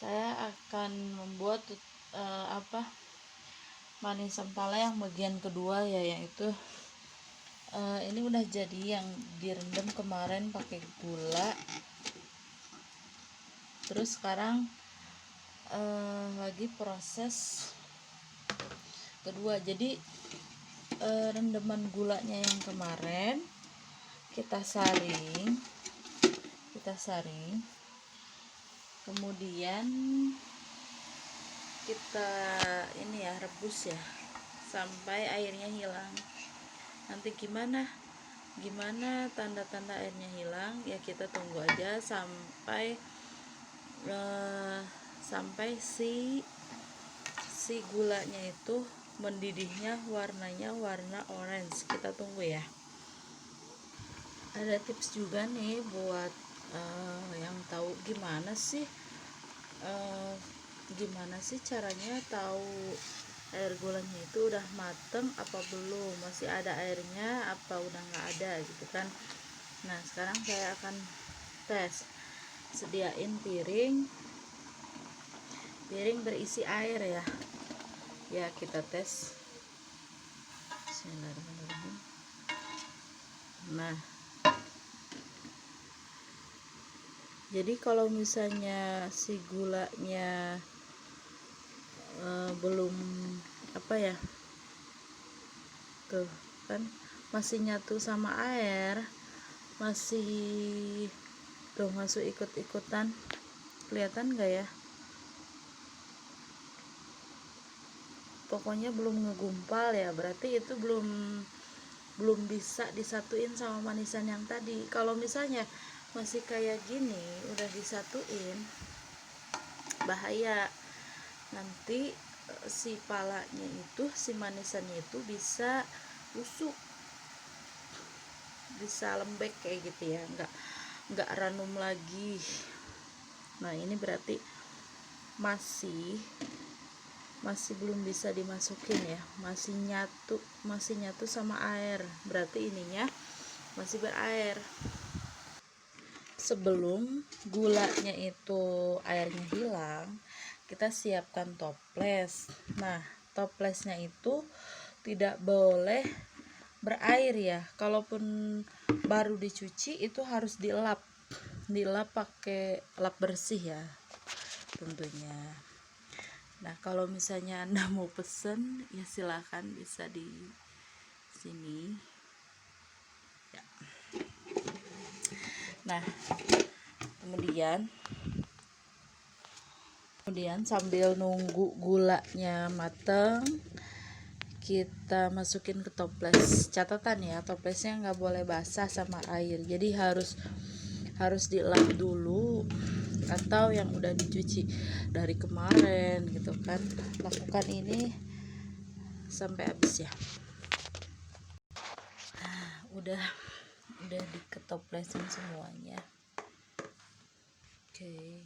saya akan membuat manisan pala yang bagian kedua ya, yaitu ini udah jadi yang direndam kemarin pakai gula. Terus sekarang lagi proses kedua. Jadi rendaman gulanya yang kemarin kita saring, kemudian kita ini ya, rebus ya sampai airnya hilang. Nanti gimana tanda-tanda airnya hilang ya, kita tunggu aja sampai si gulanya itu mendidihnya, warnanya warna orange. Kita tunggu ya. Ada tips juga nih buat yang tahu gimana sih caranya tahu air gulanya itu udah mateng apa belum, masih ada airnya apa udah nggak ada gitu kan. Nah, sekarang saya akan tes. Sediain piring berisi air ya. Ya, kita tes. Bismillahirrahmanirrahim. Nah, jadi kalau misalnya si gulanya belum tuh kan masih nyatu sama air, masih tuh masuk ikut-ikutan, kelihatan nggak ya? Pokoknya belum ngegumpal ya, berarti itu belum bisa disatuin sama manisan yang tadi. Kalau misalnya masih kayak gini udah disatuin, bahaya. Nanti si palanya itu, si manisannya itu bisa busuk, bisa lembek kayak gitu ya, nggak ranum lagi. Nah, ini berarti masih belum bisa dimasukin ya, masih nyatu sama air, berarti ininya masih berair. Sebelum gulanya itu airnya hilang, kita siapkan toples. Nah, toplesnya itu tidak boleh berair ya. Kalaupun baru dicuci itu harus dilap pakai lap bersih ya tentunya. Nah, kalau misalnya Anda mau pesen ya silahkan, bisa di sini ya. Nah, kemudian sambil nunggu gulanya mateng, kita masukin ke toples. Catatan ya, toplesnya nggak boleh basah sama air, jadi harus dilap dulu, atau yang udah dicuci dari kemarin gitu kan. Lakukan ini sampai habis ya. Udah diketoplesin semuanya. Oke,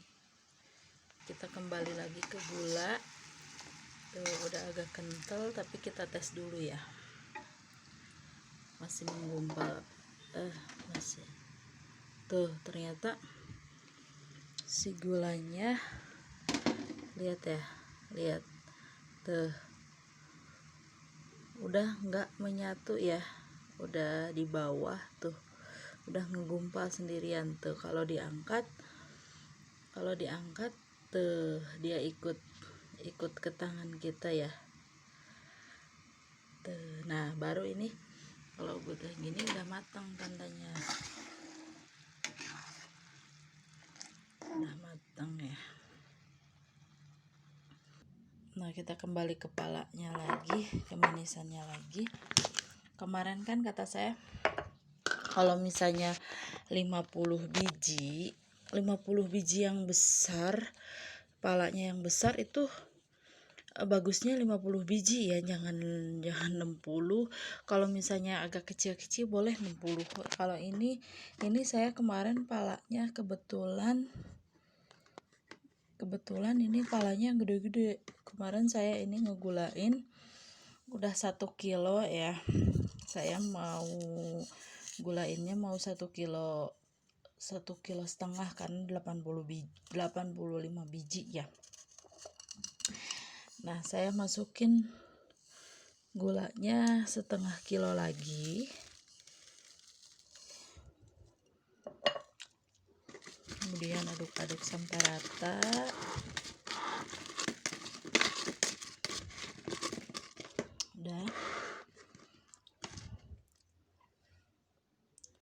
kita kembali lagi ke gula. Tuh, udah agak kental, tapi kita tes dulu ya. Masih menggumpal. Masih. Tuh, ternyata si gulanya, lihat tuh, udah nggak menyatu ya, udah di bawah tuh, udah ngegumpal sendirian tuh. Kalau diangkat tuh dia ikut ke tangan kita ya tuh. Nah, baru ini kalau udah gini udah matang, tandanya udah matang ya. Nah, kita kembali ke palanya lagi, ke manisannya lagi. Kemarin kan kata saya kalau misalnya 50 biji yang besar, palanya yang besar itu bagusnya 50 biji ya, jangan 60. Kalau misalnya agak kecil-kecil boleh 60. Kalau ini saya kemarin palanya kebetulan ini palanya yang gede-gede. Kemarin saya ini ngegulain udah 1 kilo ya. Saya mau gulainnya 1 kilo 1,5 kilo kan 85 biji ya. Nah, saya masukin gulanya 1/2 kilo lagi. Kemudian aduk-aduk sampai rata.